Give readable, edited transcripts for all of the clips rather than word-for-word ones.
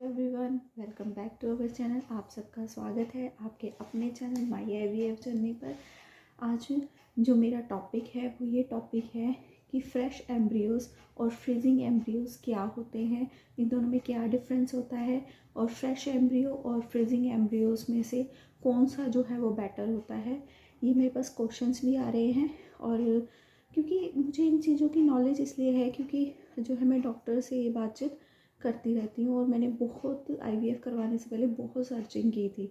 Everyone, welcome back to our channel. आप सबका स्वागत है आपके अपने चैनल माई IVF जर्नी पर। आज जो मेरा टॉपिक है वो ये टॉपिक है कि फ्रेश एम्ब्रियोज़ और फ्रीजिंग एम्ब्रियोज़ क्या होते हैं, इन दोनों में क्या डिफरेंस होता है, और फ्रेश एम्ब्रियो और फ्रीजिंग एम्ब्रियोज़ में से कौन सा जो है वो बेटर होता है। ये मेरे पास क्वेश्चंस भी आ रहे हैं, और क्योंकि मुझे इन चीज़ों की नॉलेज इसलिए है क्योंकि जो है मैं डॉक्टर से ये बातचीत करती रहती हूँ, और मैंने बहुत IVF करवाने से पहले बहुत सर्चिंग की थी,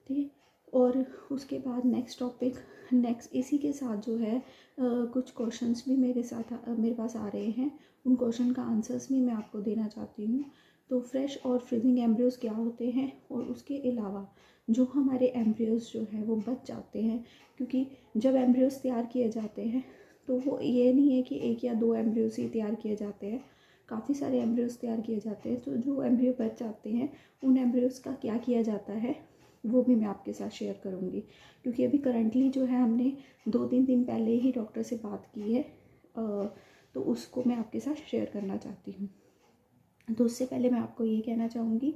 ठीक है। और उसके बाद नेक्स्ट इसी के साथ जो है कुछ क्वेश्चंस भी मेरे पास आ रहे हैं। उन क्वेश्चन का आंसर्स भी मैं आपको देना चाहती हूँ। तो फ्रेश और फ्रीजिंग एम्ब्रियोज़ क्या होते हैं, और उसके अलावा जो हमारे एम्ब्रियोज़ जो है वो बच जाते हैं, क्योंकि जब एम्ब्रियोज़ तैयार किए जाते हैं तो वो ये नहीं है कि एक या दो एम्ब्रियोज़ ही तैयार किए जाते हैं, काफ़ी सारे एम्ब्रियोज़ तैयार किए जाते हैं। तो जो एम्ब्रियो बच जाते हैं उन एम्ब्रियोज़ का क्या किया जाता है वो भी मैं आपके साथ शेयर करूँगी, क्योंकि अभी करंटली जो है हमने 2-3 दिन पहले ही डॉक्टर से बात की है, तो उसको मैं आपके साथ शेयर करना चाहती हूँ। तो उससे पहले मैं आपको ये कहना चाहूँगी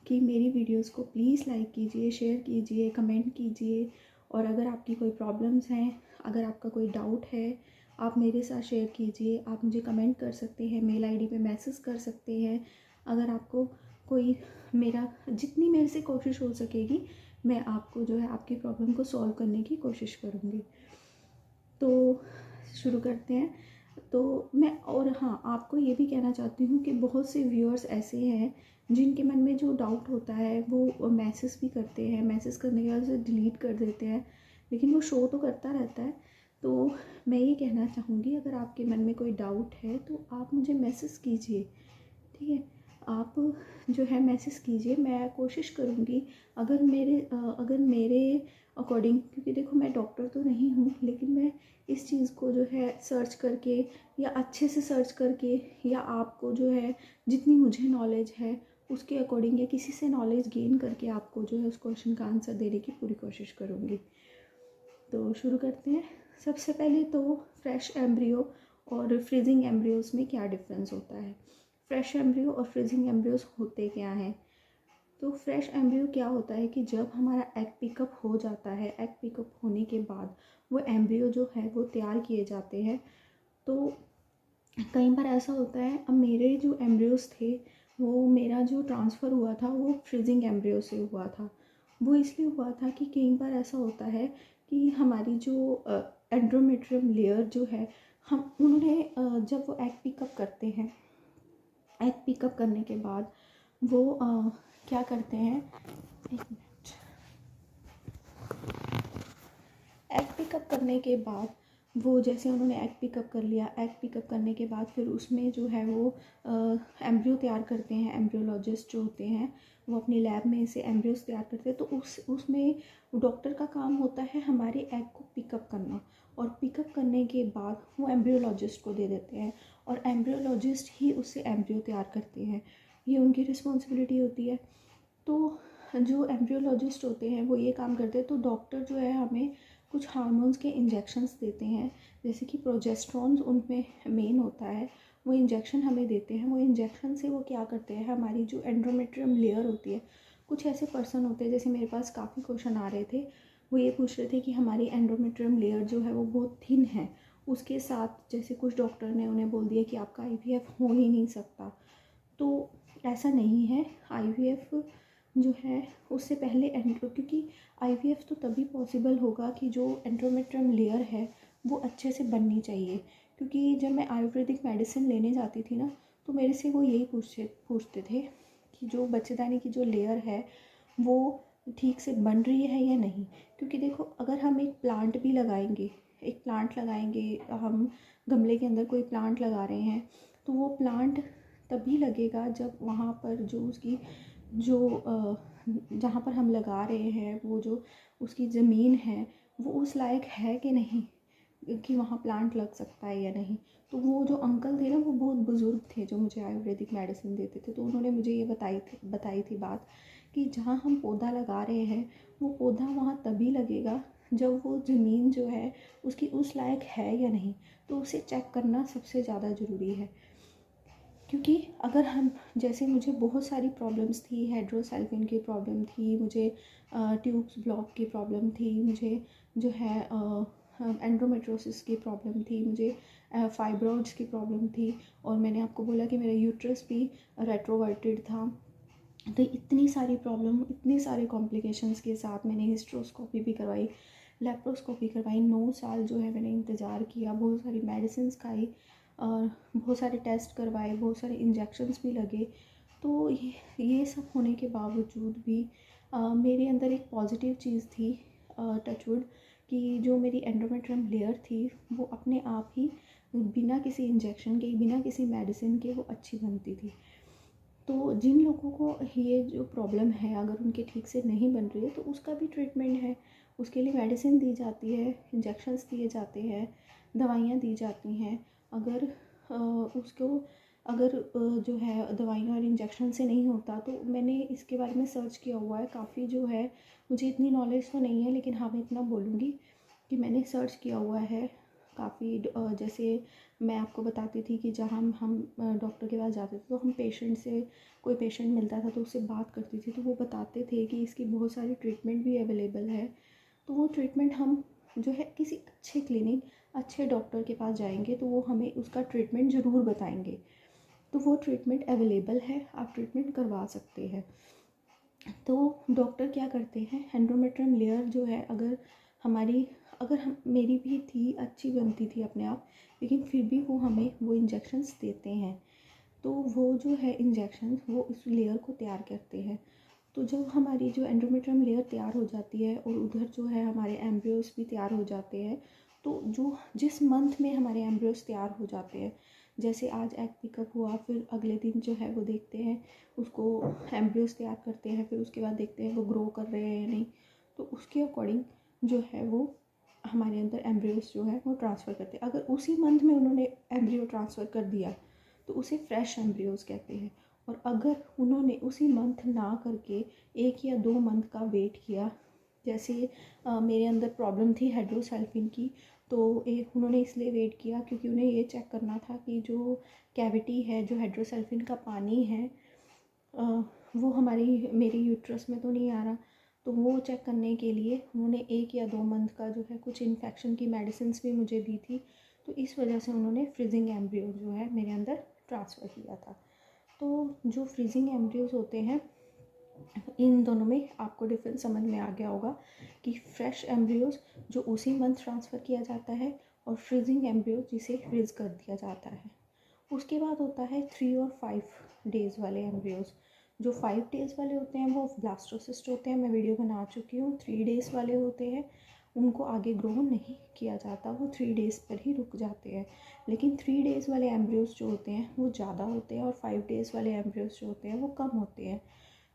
कि मेरी वीडियोस को प्लीज़ लाइक कीजिए, शेयर कीजिए, कमेंट कीजिए, और अगर आपकी कोई प्रॉब्लम्स हैं, अगर आपका कोई डाउट है, आप मेरे साथ शेयर कीजिए। आप मुझे कमेंट कर सकते हैं, मेल ID पे मैसेज कर सकते हैं। अगर आपको कोई जितनी मेरे से कोशिश हो सकेगी मैं आपको जो है आपकी प्रॉब्लम को सॉल्व करने की कोशिश करूँगी। तो शुरू करते हैं। तो मैं आपको ये भी कहना चाहती हूँ कि बहुत से व्यूअर्स ऐसे हैं जिनके मन में जो डाउट होता है वो मैसेज भी करते हैं, मैसेज करने के बाद उसे डिलीट कर देते हैं, लेकिन वो शो तो करता रहता है। तो मैं ये कहना चाहूँगी, अगर आपके मन में कोई डाउट है तो आप मुझे मैसेज कीजिए, ठीक है। आप जो है मैसेज कीजिए, मैं कोशिश करूँगी अगर मेरे अकॉर्डिंग, क्योंकि देखो मैं डॉक्टर तो नहीं हूँ, लेकिन मैं इस चीज़ को जो है सर्च करके या अच्छे से सर्च करके, या आपको जो है जितनी मुझे नॉलेज है उसके अकॉर्डिंग या किसी से नॉलेज गेन करके आपको जो है उस क्वेश्चन का आंसर देने की पूरी कोशिश करूँगी। तो शुरू करते हैं। सबसे पहले तो फ्रेश एम्ब्रियो और फ्रीजिंग एम्ब्रियोज़ में क्या डिफरेंस होता है। फ्रेश एम्ब्रियो और फ्रीजिंग एम्ब्रियोज़ होते क्या हैं। तो फ्रेश एम्ब्रियो क्या होता है कि जब हमारा एग पिकअप हो जाता है, एग पिकअप होने के बाद वो एम्ब्रियो जो है वो तैयार किए जाते हैं। तो कई बार ऐसा होता है, अब मेरे जो एम्ब्रियोज़ थे वो मेरा जो ट्रांसफ़र हुआ था वो फ्रीजिंग एम्ब्रियो से हुआ था। वो इसलिए हुआ था कि कई बार ऐसा होता है कि हमारी जो एंडोमेट्रियम लेयर जो है, जब वो एग पिकअप करते हैं, एग पिकअप करने के बाद वो क्या करते हैं, एक मिनट, एग पिकअप करने के बाद वो जैसे उन्होंने एग पिकअप कर लिया, एग पिकअप करने के बाद फिर उसमें जो है वो एम्ब्रियो तैयार करते हैं। एम्ब्रियोलॉजिस्ट जो होते हैं वो अपनी लैब में से एम्ब्रियोज तैयार करते हैं। तो उसमें डॉक्टर का काम होता है हमारे एग को पिकअप करना, और पिकअप करने के बाद वो एम्ब्रियोलॉजिस्ट को दे देते हैं, और एम्ब्रियोलॉजिस्ट ही उससे एम्ब्रियो तैयार करते हैं। ये उनकी रिस्पॉन्सिबिलिटी होती है। तो जो एम्ब्रियोलॉजिस्ट होते हैं वो ये काम करते हैं। तो डॉक्टर जो है हमें कुछ हार्मोन्स के इंजेक्शंस देते हैं, जैसे कि प्रोजेस्टेरोन उनमें मेन होता है, वो इंजेक्शन हमें देते हैं। वो इंजेक्शन से वो क्या करते हैं, हमारी जो एंडोमेट्रियम लेयर होती है, कुछ ऐसे पर्सन होते हैं, जैसे मेरे पास काफ़ी क्वेश्चन आ रहे थे, वो ये पूछ रहे थे कि हमारी एंडोमेट्रियम लेयर जो है वो बहुत थिन है, उसके साथ जैसे कुछ डॉक्टर ने उन्हें बोल दिया कि आपका IVF हो ही नहीं सकता। तो ऐसा नहीं है। IVF जो है उससे पहले क्योंकि IVF तो तभी पॉसिबल होगा कि जो एंडोमेट्रियम लेयर है वो अच्छे से बननी चाहिए। क्योंकि जब मैं आयुर्वेदिक मेडिसिन लेने जाती थी ना, तो मेरे से वो यही पूछते थे कि जो बच्चेदानी की जो लेयर है वो ठीक से बन रही है या नहीं। क्योंकि देखो, अगर हम एक प्लांट लगाएंगे, हम गमले के अंदर कोई प्लांट लगा रहे हैं, तो वो प्लांट तभी लगेगा जब वहाँ पर जो उसकी जहाँ पर हम लगा रहे हैं वो जो उसकी ज़मीन है वो उस लायक है कि नहीं, कि वहाँ प्लांट लग सकता है या नहीं। तो वो जो अंकल थे ना, वो बहुत बुज़ुर्ग थे जो मुझे आयुर्वेदिक मेडिसिन देते थे। तो उन्होंने मुझे ये बताई थी बात कि जहाँ हम पौधा लगा रहे हैं वो पौधा वहाँ तभी लगेगा जब वो ज़मीन जो है उसकी उस लायक है या नहीं। तो उसे चेक करना सबसे ज़्यादा ज़रूरी है। क्योंकि अगर हम, जैसे मुझे बहुत सारी प्रॉब्लम्स थी, हाइड्रोसल्फिन की प्रॉब्लम थी मुझे, ट्यूब्स ब्लॉक की प्रॉब्लम थी मुझे, जो है एंडोमेट्रोसिस की प्रॉब्लम थी मुझे, फाइब्रॉइड्स की प्रॉब्लम थी, और मैंने आपको बोला कि मेरा यूट्रस भी रेट्रोवर्टेड था। तो इतनी सारी प्रॉब्लम, इतने सारे कॉम्प्लिकेशंस के साथ मैंने हिस्ट्रोस्कोपी भी करवाई, लेप्रोस्कोपी करवाई, 9 साल जो है मैंने इंतज़ार किया, बहुत सारी मेडिसिन खाई और बहुत सारे टेस्ट करवाए, बहुत सारे इंजेक्शन्स भी लगे। तो ये सब होने के बावजूद भी मेरे अंदर एक पॉजिटिव चीज़ थी, टचवुड, कि जो मेरी एंडोमेट्रियम लेयर थी वो अपने आप ही बिना किसी इंजेक्शन के, बिना किसी मेडिसिन के वो अच्छी बनती थी। तो जिन लोगों को ये जो प्रॉब्लम है अगर उनके ठीक से नहीं बन रही है तो उसका भी ट्रीटमेंट है, उसके लिए मेडिसिन दी जाती है, इंजेक्शन्स दिए जाते हैं, दवाइयाँ दी जाती हैं। अगर उसको अगर जो है दवाइयाँ और इंजेक्शन से नहीं होता, तो मैंने इसके बारे में सर्च किया हुआ है काफ़ी, जो है मुझे इतनी नॉलेज तो नहीं है लेकिन हाँ मैं इतना बोलूँगी कि मैंने सर्च किया हुआ है काफ़ी। जैसे मैं आपको बताती थी कि जहाँ हम डॉक्टर के पास जाते थे तो हम पेशेंट से, कोई पेशेंट मिलता था तो उससे बात करती थी तो वो बताते थे कि इसकी बहुत सारी ट्रीटमेंट भी अवेलेबल है। तो वो ट्रीटमेंट हम जो है किसी अच्छे क्लिनिक, अच्छे डॉक्टर के पास जाएंगे तो वो हमें उसका ट्रीटमेंट ज़रूर बताएंगे। तो वो ट्रीटमेंट अवेलेबल है, आप ट्रीटमेंट करवा सकते हैं। तो डॉक्टर क्या करते हैं, एंडोमेट्रियम लेयर जो है अगर हम मेरी भी थी, अच्छी बनती थी अपने आप, लेकिन फिर भी वो हमें वो इंजेक्शन्स देते हैं। तो वो जो है इंजेक्शन वो इस लेयर को तैयार करते हैं। तो जब हमारी जो एंडोमेट्रियम लेयर तैयार हो जाती है और उधर जो है हमारे एम्ब्रियोस भी तैयार हो जाते हैं, तो जो जिस मंथ में हमारे एम्ब्रियोस तैयार हो जाते हैं, जैसे आज एग पिकअप हुआ, फिर अगले दिन जो है वो देखते हैं उसको, एम्ब्रियोस तैयार करते हैं, फिर उसके बाद देखते हैं वो ग्रो कर रहे हैं या नहीं। तो उसके अकॉर्डिंग जो है वो हमारे अंदर एम्ब्रियोस जो है वो ट्रांसफ़र करते हैं। अगर उसी मंथ में उन्होंने एम्ब्रियो ट्रांसफ़र कर दिया तो उसे फ्रेश एम्ब्रियोस कहते हैं। और अगर उन्होंने उसी मंथ ना करके 1 या 2 मंथ का वेट किया, जैसे मेरे अंदर प्रॉब्लम थी हाइड्रोसल्फिन की, तो उन्होंने इसलिए वेट किया क्योंकि उन्हें ये चेक करना था कि जो कैविटी है, जो हाइड्रोसल्फिन का पानी है, वो मेरी यूट्रस में तो नहीं आ रहा। तो वो चेक करने के लिए उन्होंने 1 या 2 मंथ का जो है कुछ इन्फेक्शन की मेडिसिन भी मुझे दी थी। तो इस वजह से उन्होंने फ्रीजिंग एम्ब्रियो जो है मेरे अंदर ट्रांसफ़र किया था। तो जो फ्रीजिंग एम्ब्रियोज होते हैं, इन दोनों में आपको डिफरेंस समझ में आ गया होगा कि फ्रेश एम्ब्रियोज जो उसी मंथ ट्रांसफ़र किया जाता है, और फ्रीजिंग एम्ब्रियो जिसे फ्रीज़ कर दिया जाता है। उसके बाद होता है 3 और 5 डेज़ वाले एम्ब्रियोज। जो 5 डेज़ वाले होते हैं वो ब्लास्टोसिस्ट होते हैं, मैं वीडियो बना चुकी हूँ। 3 डेज़ वाले होते हैं उनको आगे ग्रो नहीं किया जाता, वो 3 डेज़ पर ही रुक जाते हैं। लेकिन 3 डेज़ वाले एम्ब्रियोज जो होते हैं वो ज़्यादा होते हैं, और 5 डेज़ वाले एम्ब्रियोज जो होते हैं वो कम होते हैं।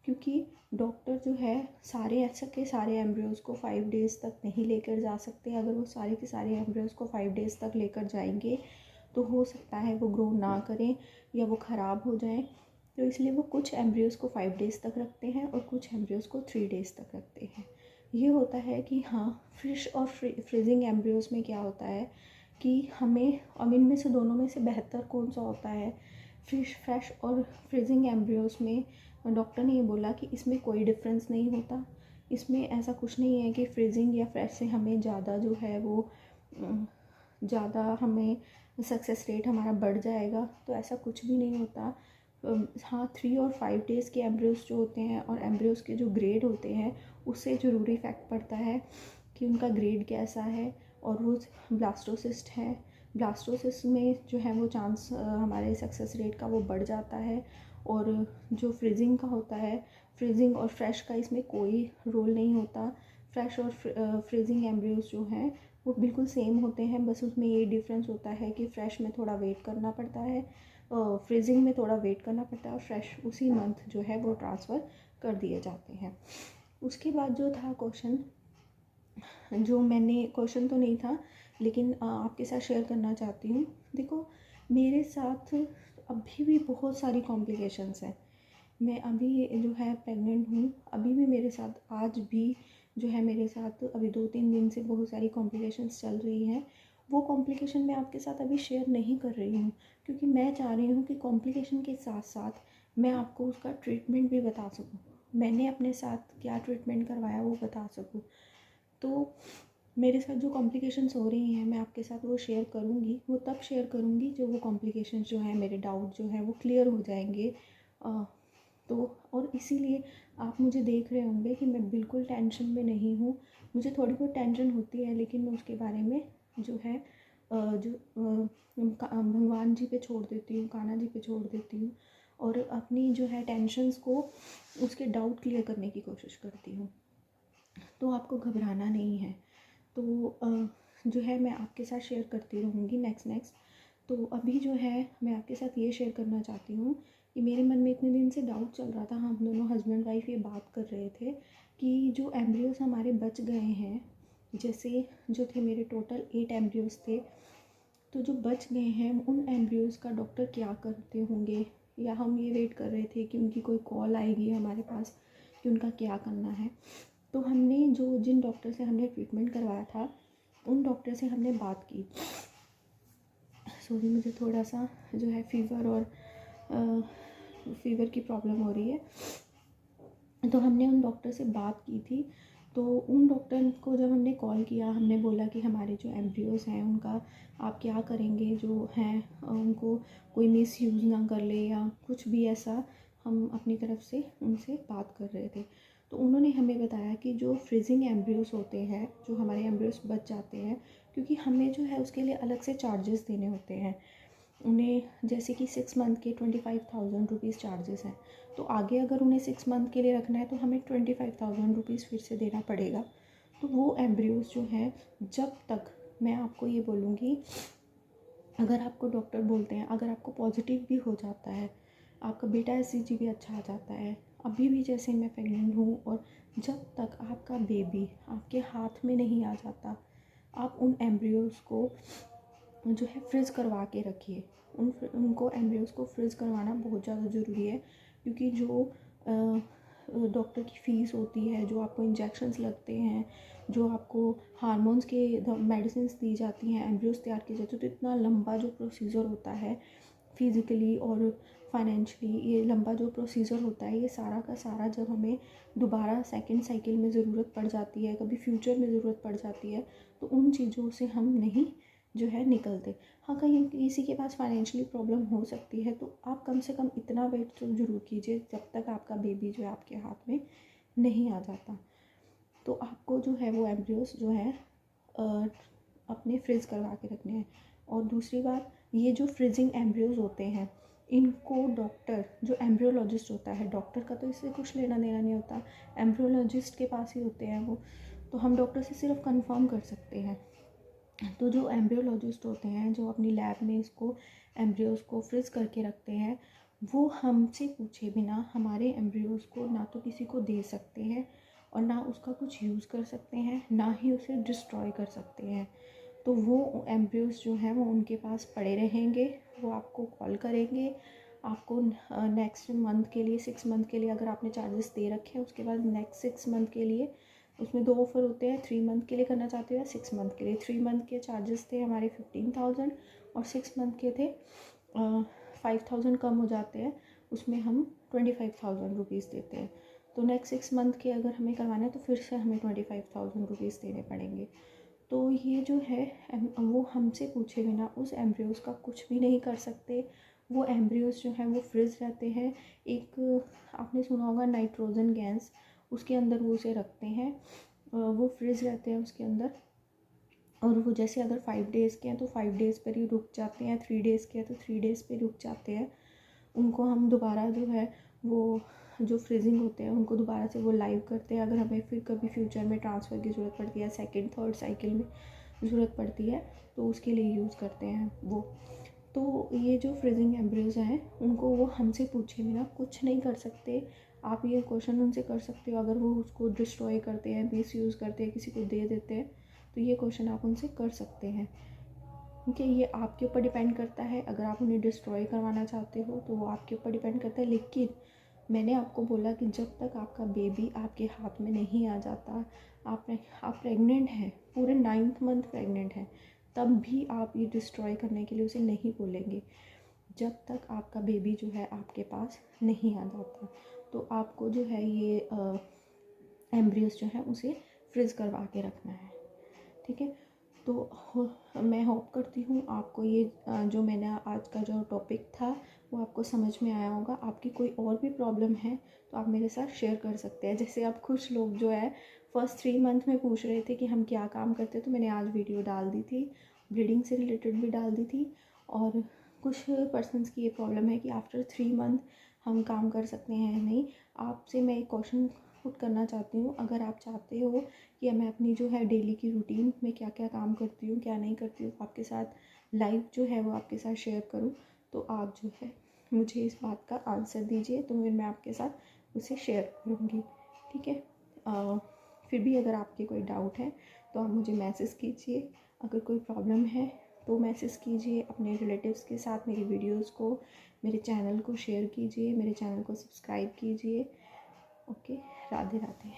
क्योंकि डॉक्टर जो है सारे ऐसा के सारे एम्ब्रियोज को 5 डेज़ तक नहीं लेकर जा सकते। अगर वो सारे के सारे एम्ब्रियोज को 5 डेज़ तक लेकर जाएंगे तो हो सकता है वो ग्रो ना करें या वो ख़राब हो जाएं। तो इसलिए वो कुछ एम्ब्रियोज को 5 डेज़ तक रखते हैं और कुछ एम्ब्रियोज को 3 डेज़ तक रखते हैं। ये होता है कि हाँ, फ्रेश और फ्रीजिंग एम्ब्रियोज में क्या होता है कि हमें, अब इनमें से दोनों में से बेहतर कौन सा होता है। फ्रेश और फ्रीजिंग एम्ब्रियोज में डॉक्टर ने ये बोला कि इसमें कोई डिफरेंस नहीं होता। इसमें ऐसा कुछ नहीं है कि फ्रीजिंग या फ्रेश से हमें ज़्यादा जो है वो ज़्यादा हमें सक्सेस रेट हमारा बढ़ जाएगा, तो ऐसा कुछ भी नहीं होता। हाँ, 3 और 5 डेज़ के एम्ब्रियोज जो होते हैं और एम्ब्रियोज के जो ग्रेड होते हैं उससे ज़रूरी इफ़ेक्ट पड़ता है कि उनका ग्रेड कैसा है। और वो ब्लास्टोसिस्ट है, ब्लास्टोसिस्ट में जो है वो चांस हमारे सक्सेस रेट का वो बढ़ जाता है। और जो फ्रीजिंग का होता है, फ्रीजिंग और फ्रेश का इसमें कोई रोल नहीं होता। फ्रेश और फ्रीजिंग एम्ब्रियोज जो हैं वो बिल्कुल सेम होते हैं, बस उसमें ये डिफरेंस होता है कि फ्रेश में थोड़ा वेट करना पड़ता है, फ्रीजिंग में थोड़ा वेट करना पड़ता है, और फ्रेश उसी मंथ जो है वो ट्रांसफ़र कर दिए जाते हैं। उसके बाद जो था क्वेश्चन, जो मैंने क्वेश्चन तो नहीं था लेकिन आपके साथ शेयर करना चाहती हूँ। देखो, मेरे साथ अभी भी बहुत सारी कॉम्प्लिकेशंस हैं। मैं अभी जो है प्रेग्नेंट हूँ, अभी भी मेरे साथ आज भी जो है मेरे साथ अभी 2-3 दिन से बहुत सारी कॉम्प्लिकेशंस चल रही हैं। वो कॉम्प्लिकेशन मैं आपके साथ अभी शेयर नहीं कर रही हूँ, क्योंकि मैं चाह रही हूँ कि कॉम्प्लिकेशन के साथ साथ मैं आपको उसका ट्रीटमेंट भी बता सकूँ, मैंने अपने साथ क्या ट्रीटमेंट करवाया वो बता सकूँ। तो मेरे साथ जो कॉम्प्लिकेशंस हो रही हैं मैं आपके साथ वो शेयर करूँगी, वो तब शेयर करूँगी जो वो कॉम्प्लिकेशंस जो हैं, मेरे डाउट जो हैं वो क्लियर हो जाएंगे। तो और इसीलिए आप मुझे देख रहे होंगे कि मैं बिल्कुल टेंशन में नहीं हूँ। मुझे थोड़ी बहुत टेंशन होती है, लेकिन मैं उसके बारे में जो है भगवान जी पे छोड़ देती हूँ, कान्हा जी पे छोड़ देती हूँ, और अपनी जो है टेंशन्स को, उसके डाउट क्लियर करने की कोशिश करती हूँ। तो आपको घबराना नहीं है। तो जो है मैं आपके साथ शेयर करती रहूँगी नेक्स्ट। तो अभी जो है मैं आपके साथ ये शेयर करना चाहती हूँ कि मेरे मन में इतने दिन से डाउट चल रहा था, हम दोनों हस्बैंड वाइफ ये बात कर रहे थे कि जो एम्ब्रियोज़ हमारे बच गए हैं, जैसे जो थे मेरे टोटल 8 एम्ब्रियोज़ थे, तो जो बच गए हैं उन एम्ब्रियोज़ का डॉक्टर क्या करते होंगे, या हम ये वेट कर रहे थे कि उनकी कोई कॉल आएगी हमारे पास कि उनका क्या करना है। तो हमने जिन डॉक्टर से हमने ट्रीटमेंट करवाया था उन डॉक्टर से हमने बात की। सॉरी, मुझे थोड़ा सा जो है फीवर की प्रॉब्लम हो रही है। तो हमने उन डॉक्टर से बात की थी। तो उन डॉक्टर को जब हमने कॉल किया, हमने बोला कि हमारे जो एम्ब्रियोज़ हैं उनका आप क्या करेंगे, जो हैं उनको कोई मिस यूज़ ना कर ले या कुछ भी ऐसा, हम अपनी तरफ से उनसे बात कर रहे थे। तो उन्होंने हमें बताया कि जो फ्रीजिंग एम्ब्रियोज़ होते हैं, जो हमारे एम्ब्रियोज़ बच जाते हैं, क्योंकि हमें जो है उसके लिए अलग से चार्जेस देने होते हैं उन्हें, जैसे कि 6 मंथ के 25,000 रुपीज़ चार्जेस हैं। तो आगे अगर उन्हें 6 मंथ के लिए रखना है तो हमें 25,000 रुपीज़ फिर से देना पड़ेगा। तो वो एम्ब्रियोज़ जो हैं, जब तक, मैं आपको ये बोलूँगी, अगर आपको डॉक्टर बोलते हैं, अगर आपको पॉजिटिव भी हो जाता है, आपका बेटा ECG भी अच्छा आ जाता है, अभी भी जैसे मैं प्रेग्नेंट हूँ, और जब तक आपका बेबी आपके हाथ में नहीं आ जाता, आप उन एम्ब्रियोज़ को जो है फ्रीज़ करवा के रखिए। उनको एम्ब्रियोज़ को फ्रीज़ करवाना बहुत ज़्यादा ज़रूरी है, क्योंकि जो डॉक्टर की फ़ीस होती है, जो आपको इंजेक्शन्स लगते हैं, जो आपको हार्मोन्स के मेडिसिन्स दी जाती हैं, एम्ब्रियोज़ तैयार किए जाते हैं, तो इतना लंबा जो प्रोसीजर होता है फिज़िकली और फाइनेंशियली, ये लंबा जो प्रोसीजर होता है, ये सारा का सारा जब हमें दोबारा सेकंड साइकिल में ज़रूरत पड़ जाती है, कभी फ्यूचर में ज़रूरत पड़ जाती है, तो उन चीज़ों से हम नहीं जो है निकलते। हाँ, कहीं किसी के पास फाइनेंशियली प्रॉब्लम हो सकती है, तो आप कम से कम इतना वेट तो ज़रूर कीजिए जब तक आपका बेबी जो है आपके हाथ में नहीं आ जाता। तो आपको जो है वो एम्ब्रियोज़ जो है अपने फ्रीज़ करवा के रखने हैं। और दूसरी बात, ये जो फ्रीजिंग एम्ब्रियोज़ होते हैं, इनको डॉक्टर, जो एम्ब्रियोलॉजिस्ट होता है, डॉक्टर का तो इससे कुछ लेना देना नहीं होता, एम्ब्रियोलॉजिस्ट के पास ही होते हैं वो, तो हम डॉक्टर से सिर्फ कंफर्म कर सकते हैं। तो जो एम्ब्रियोलॉजिस्ट होते हैं, जो अपनी लैब में इसको एम्ब्रियोज़ को फ्रीज़ करके रखते हैं, वो हमसे पूछे बिना हमारे एम्ब्रियोज़ को ना तो किसी को दे सकते हैं, और ना उसका कुछ यूज़ कर सकते हैं, ना ही उसे डिस्ट्रॉय कर सकते हैं। तो वो एम्ब्रियोज़ जो हैं वो उनके पास पड़े रहेंगे, वो आपको कॉल करेंगे, आपको नेक्स्ट मंथ के लिए, 6 मंथ के लिए अगर आपने चार्जेस दे रखे हैं, उसके बाद नेक्स्ट 6 मंथ के लिए, उसमें 2 ऑफ़र होते हैं, 3 मंथ के लिए करना चाहते हो या 6 मंथ के लिए। 3 मंथ के चार्जेस थे हमारे 15,000, और 6 मंथ के थे 5,000 कम हो जाते हैं, उसमें हम 25,000 रुपीज़ देते हैं। तो नेक्स्ट 6 मंथ के अगर हमें करवाना है तो फिर से हमें 25,000 रुपीज़ देने पड़ेंगे। तो ये जो है वो हमसे पूछे बिना उस एम्ब्रियोज़ का कुछ भी नहीं कर सकते। वो एम्ब्रियोज़ जो हैं वो फ्रीज़ रहते हैं। एक आपने सुना होगा नाइट्रोजन गैस, उसके अंदर वो उसे रखते हैं, वो फ्रीज़ रहते हैं उसके अंदर। और वो जैसे अगर 5 डेज़ के हैं तो 5 डेज़ पर ही रुक जाते हैं, 3 डेज़ के हैं तो 3 डेज़ पे रुक जाते हैं। उनको हम दोबारा जो है वो जो फ्रीजिंग होते हैं उनको दोबारा से वो लाइव करते हैं, अगर हमें फिर कभी फ्यूचर में ट्रांसफ़र की ज़रूरत पड़ती है, सेकंड थर्ड साइकिल में ज़रूरत पड़ती है, तो उसके लिए यूज़ करते हैं वो। तो ये जो फ्रीजिंग एम्ब्रियोज़ हैं उनको वो हमसे पूछे बिना कुछ नहीं कर सकते। आप ये क्वेश्चन उनसे कर सकते हो, अगर वो उसको डिस्ट्रॉय करते हैं, मिस यूज़ करते हैं, किसी को दे देते हैं, तो ये क्वेश्चन आप उनसे कर सकते हैं। क्योंकि ये आपके ऊपर डिपेंड करता है, अगर आप उन्हें डिस्ट्रॉय करवाना चाहते हो तो वो आपके ऊपर डिपेंड करता है। लेकिन मैंने आपको बोला कि जब तक आपका बेबी आपके हाथ में नहीं आ जाता, आप प्रेग्नेंट हैं, पूरे 9th मंथ प्रेग्नेंट हैं, तब भी आप ये डिस्ट्रॉय करने के लिए उसे नहीं बोलेंगे, जब तक आपका बेबी जो है आपके पास नहीं आ जाता। तो आपको जो है ये एम्ब्रियोस जो है उसे फ्रीज़ करवा के रखना है, ठीक है। तो मैं होप करती हूँ आपको ये जो मैंने आज का जो टॉपिक था वो आपको समझ में आया होगा। आपकी कोई और भी प्रॉब्लम है तो आप मेरे साथ शेयर कर सकते हैं। जैसे आप कुछ लोग जो है फर्स्ट 3 मंथ में पूछ रहे थे कि हम क्या काम करते हैं, तो मैंने आज वीडियो डाल दी थी, ब्लीडिंग से रिलेटेड भी डाल दी थी। और कुछ पर्सनस की ये प्रॉब्लम है कि आफ्टर 3 मंथ हम काम कर सकते हैं या नहीं। आपसे मैं एक क्वेश्चन पुट करना चाहती हूँ, अगर आप चाहते हो कि मैं अपनी जो है डेली की रूटीन में क्या क्या काम करती हूँ क्या नहीं करती हूँ आपके साथ लाइव जो है वो आपके साथ शेयर करूँ, तो आप जो है मुझे इस बात का आंसर दीजिए, तो फिर मैं आपके साथ उसे शेयर करूँगी, ठीक है। फिर भी अगर आपके कोई डाउट है तो आप मुझे मैसेज कीजिए, अगर कोई प्रॉब्लम है तो मैसेज कीजिए अपने रिलेटिव्स के साथ, मेरी वीडियोस को, मेरे चैनल को शेयर कीजिए, मेरे चैनल को सब्सक्राइब कीजिए। ओके, राधे राधे।